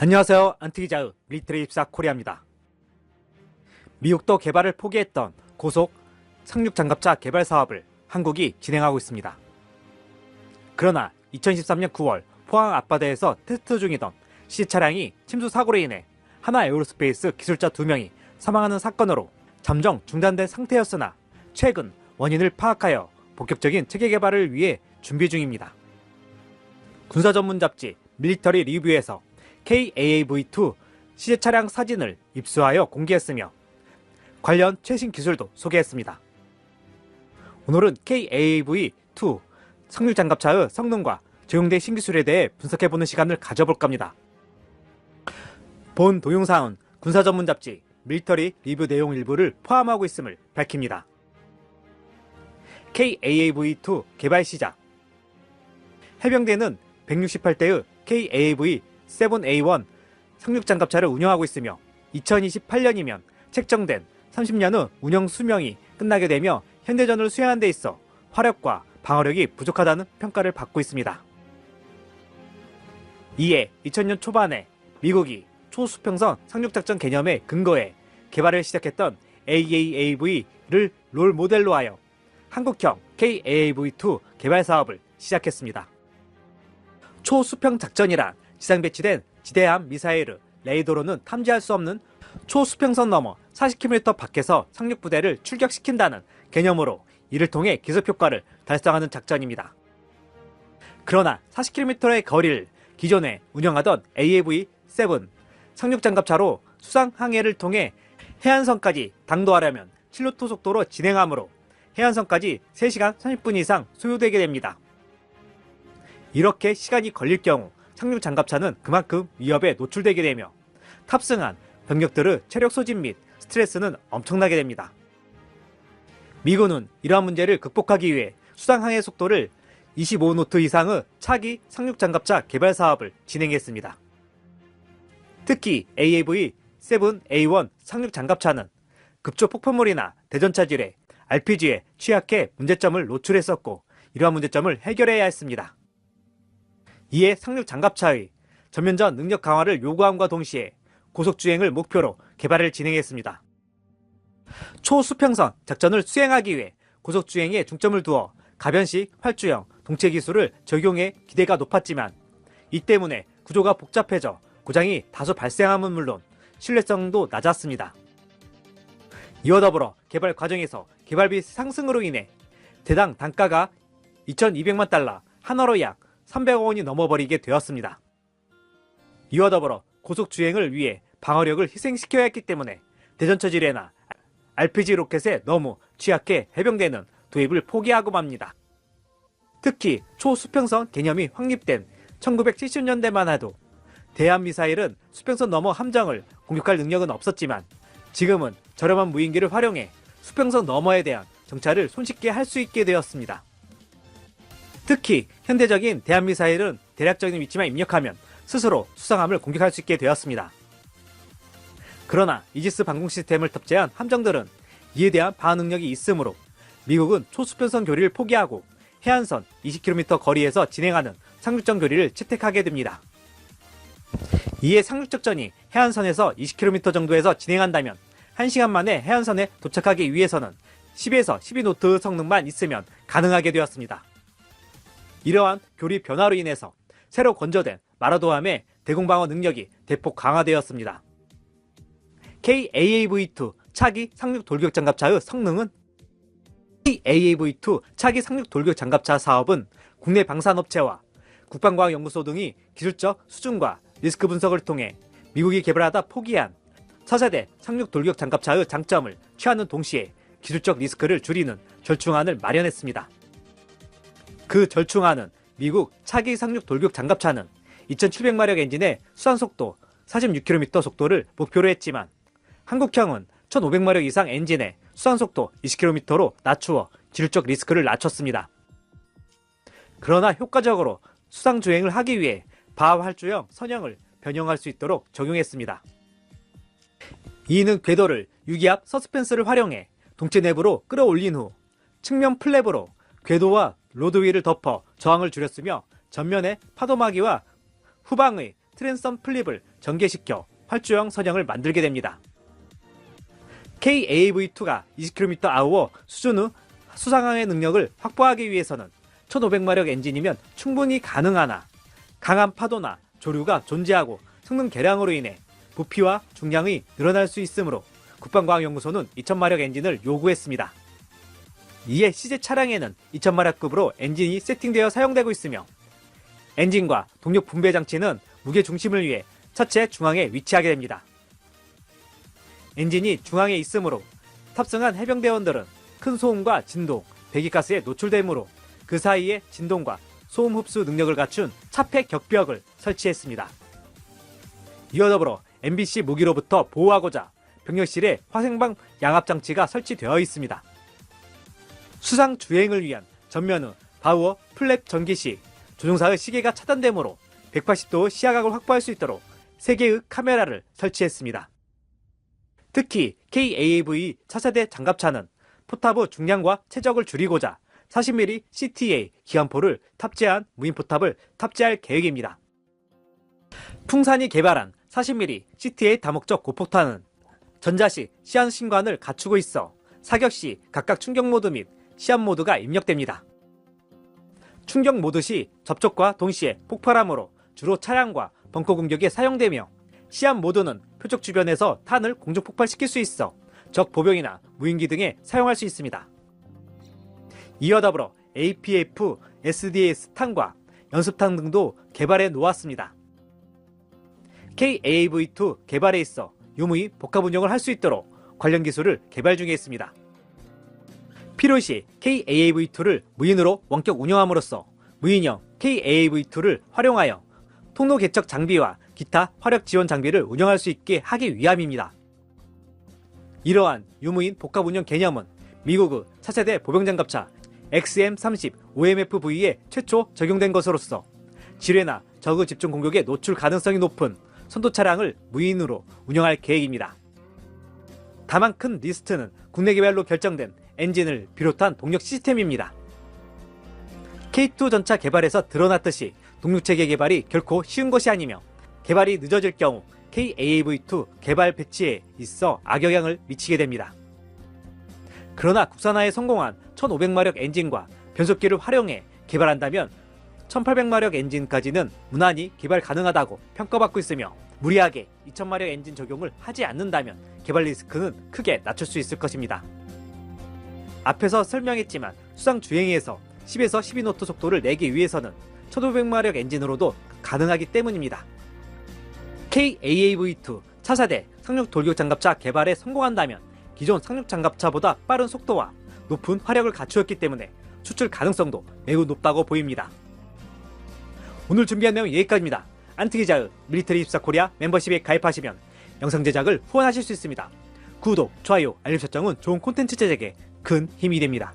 안녕하세요. 안티기자의 밀리터리 24 코리아입니다. 미국도 개발을 포기했던 고속 상륙장갑차 개발 사업을 한국이 진행하고 있습니다. 그러나 2013년 9월 포항 앞바다에서 테스트 중이던 시차량이 침수 사고로 인해 하나 에어로스페이스 기술자 2명이 사망하는 사건으로 잠정 중단된 상태였으나 최근 원인을 파악하여 본격적인 체계 개발을 위해 준비 중입니다. 군사 전문 잡지 밀리터리 리뷰에서 KAAV2 시제 차량 사진을 입수하여 공개했으며 관련 최신 기술도 소개했습니다. 오늘은 KAAV2 상륙장갑차의 성능과 적용된 신기술에 대해 분석해보는 시간을 가져볼까 합니다. 본 동영상은 군사 전문 잡지 밀리터리 리뷰 내용 일부를 포함하고 있음을 밝힙니다. KAAV2 개발 시작. 해병대는 168대의 KAAV-7A1 상륙장갑차를 운영하고 있으며 2028년이면 책정된 30년 후 운영 수명이 끝나게 되며 현대전을 수행하는 데 있어 화력과 방어력이 부족하다는 평가를 받고 있습니다. 이에 2000년 초반에 미국이 초수평선 상륙작전 개념에 근거해 개발을 시작했던 AAAV를 롤 모델로 하여 한국형 KAAV2 개발 사업을 시작했습니다. 초수평 작전이란 지상 배치된 지대함 미사일을 레이더로는 탐지할 수 없는 초수평선 너머 40km 밖에서 상륙부대를 출격시킨다는 개념으로 이를 통해 기습 효과를 달성하는 작전입니다. 그러나 40km의 거리를 기존에 운영하던 AAV-7 상륙장갑차로 수상 항해를 통해 해안선까지 당도하려면 7노트 속도로 진행하므로 해안선까지 3시간 30분 이상 소요되게 됩니다. 이렇게 시간이 걸릴 경우 상륙장갑차는 그만큼 위협에 노출되게 되며 탑승한 병력들의 체력 소진 및 스트레스는 엄청나게 됩니다. 미군은 이러한 문제를 극복하기 위해 수상항해 속도를 25노트 이상의 차기 상륙장갑차 개발 사업을 진행했습니다. 특히 AAV-7A1 상륙장갑차는 급조 폭발물이나 대전차질에 RPG에 취약해 문제점을 노출했었고 이러한 문제점을 해결해야 했습니다. 이에 상륙장갑차의 전면전 능력 강화를 요구함과 동시에 고속주행을 목표로 개발을 진행했습니다. 초수평선 작전을 수행하기 위해 고속주행에 중점을 두어 가변식 활주형 동체 기술을 적용해 기대가 높았지만 이 때문에 구조가 복잡해져 고장이 다소 발생함은 물론 신뢰성도 낮았습니다. 이와 더불어 개발 과정에서 개발비 상승으로 인해 대당 단가가 2,200만 달러, 한화로 약 300억 원이 넘어버리게 되었습니다. 이와 더불어 고속주행을 위해 방어력을 희생시켜야 했기 때문에 대전차지뢰나 RPG 로켓에 너무 취약해 해병대는 도입을 포기하고 맙니다. 특히 초수평선 개념이 확립된 1970년대만 해도 대한미사일은 수평선 너머 함정을 공격할 능력은 없었지만 지금은 저렴한 무인기를 활용해 수평선 너머에 대한 정찰을 손쉽게 할 수 있게 되었습니다. 특히 현대적인 대한미사일은 대략적인 위치만 입력하면 스스로 수상함을 공격할 수 있게 되었습니다. 그러나 이지스 방공 시스템을 탑재한 함정들은 이에 대한 방어 능력이 있으므로 미국은 초수평선 교리를 포기하고 해안선 20km 거리에서 진행하는 상륙전 교리를 채택하게 됩니다. 이에 상륙작전이 해안선에서 20km 정도에서 진행한다면 1시간 만에 해안선에 도착하기 위해서는 10에서 12노트 성능만 있으면 가능하게 되었습니다. 이러한 교리 변화로 인해서 새로 건조된 마라도함의 대공방어 능력이 대폭 강화되었습니다. KAAV2 차기 상륙 돌격장갑차의 성능은 KAAV2 차기 상륙 돌격장갑차 사업은 국내 방산업체와 국방과학연구소 등이 기술적 수준과 리스크 분석을 통해 미국이 개발하다 포기한 차세대 상륙 돌격장갑차의 장점을 취하는 동시에 기술적 리스크를 줄이는 절충안을 마련했습니다. 그 절충안은 미국 차기 상륙 돌격 장갑차는 2700마력 엔진의 수산속도 46km 속도를 목표로 했지만 한국형은 1500마력 이상 엔진의 수산속도 20km로 낮추어 기술적 리스크를 낮췄습니다. 그러나 효과적으로 수상주행을 하기 위해 바하 활주형 선형을 변형할 수 있도록 적용했습니다. 이는 궤도를 유기압 서스펜스를 활용해 동체 내부로 끌어올린 후 측면 플랩으로 궤도와 로드 위를 덮어 저항을 줄였으며 전면의 파도막이와 후방의 트랜섬 플립을 전개시켜 활주형 선형을 만들게 됩니다. KAV2가 20km 아우어 수준 후 수상항의 능력을 확보하기 위해서는 1500마력 엔진이면 충분히 가능하나 강한 파도나 조류가 존재하고 성능 개량으로 인해 부피와 중량이 늘어날 수 있으므로 국방과학연구소는 2000마력 엔진을 요구했습니다. 이에 CJ 차량에는 2000마력급으로 엔진이 세팅되어 사용되고 있으며 엔진과 동력 분배 장치는 무게 중심을 위해 차체 중앙에 위치하게 됩니다. 엔진이 중앙에 있으므로 탑승한 해병대원들은 큰 소음과 진동, 배기가스에 노출되므로 그 사이에 진동과 소음 흡수 능력을 갖춘 차폐 격벽을 설치했습니다. 이와 더불어 MBC 무기로부터 보호하고자 병력실에 화생방 양압장치가 설치되어 있습니다. 수상 주행을 위한 전면 후 바우어 플랩 전기 시 조종사의 시계가 차단되므로 180도 시야각을 확보할 수 있도록 3개의 카메라를 설치했습니다. 특히 KAV 차세대 장갑차는 포탑의 중량과 최적을 줄이고자 40mm CTA 기관포를 탑재한 무인 포탑을 탑재할 계획입니다. 풍산이 개발한 40mm CTA 다목적 고폭탄은 전자식 시한 신관을 갖추고 있어 사격 시 각각 충격 모드 및 시한 모드가 입력됩니다. 충격 모드 시 접촉과 동시에 폭발함으로 주로 차량과 벙커 공격에 사용되며 시한 모드는 표적 주변에서 탄을 공중 폭발시킬 수 있어 적 보병이나 무인기 등에 사용할 수 있습니다. 이와 더불어 APF, SDS 탄과 연습탄 등도 개발해 놓았습니다. KAV2 개발에 있어 유무히 복합 운영을 할 수 있도록 관련 기술을 개발 중에 있습니다. 필요시 KAV2를 무인으로 원격 운영함으로써 무인형 KAV2를 활용하여 통로 개척 장비와 기타 화력 지원 장비를 운영할 수 있게 하기 위함입니다. 이러한 유무인 복합 운영 개념은 미국의 차세대 보병장갑차 XM30 OMFV에 최초 적용된 것으로서 지뢰나 적의 집중 공격에 노출 가능성이 높은 선도 차량을 무인으로 운영할 계획입니다. 다만 큰 리스트는 국내 개발로 결정된 엔진을 비롯한 동력 시스템입니다. K2 전차 개발에서 드러났듯이 동력체계 개발이 결코 쉬운 것이 아니며 개발이 늦어질 경우 KAV2 개발 배치에 있어 악영향을 미치게 됩니다. 그러나 국산화에 성공한 1500마력 엔진과 변속기를 활용해 개발한다면 1800마력 엔진까지는 무난히 개발 가능하다고 평가받고 있으며 무리하게 2000마력 엔진 적용을 하지 않는다면 개발 리스크는 크게 낮출 수 있을 것입니다. 앞에서 설명했지만 수상 주행에서 10에서 12노트 속도를 내기 위해서는 1500마력 엔진으로도 가능하기 때문입니다. KAV2 차세대 상륙 돌격 장갑차 개발에 성공한다면 기존 상륙 장갑차보다 빠른 속도와 높은 화력을 갖추었기 때문에 수출 가능성도 매우 높다고 보입니다. 오늘 준비한 내용 여기까지입니다. 안트기자의 밀리터리24 코리아 멤버십에 가입하시면 영상 제작을 후원하실 수 있습니다. 구독, 좋아요, 알림 설정은 좋은 콘텐츠 제작에 큰 힘이 됩니다.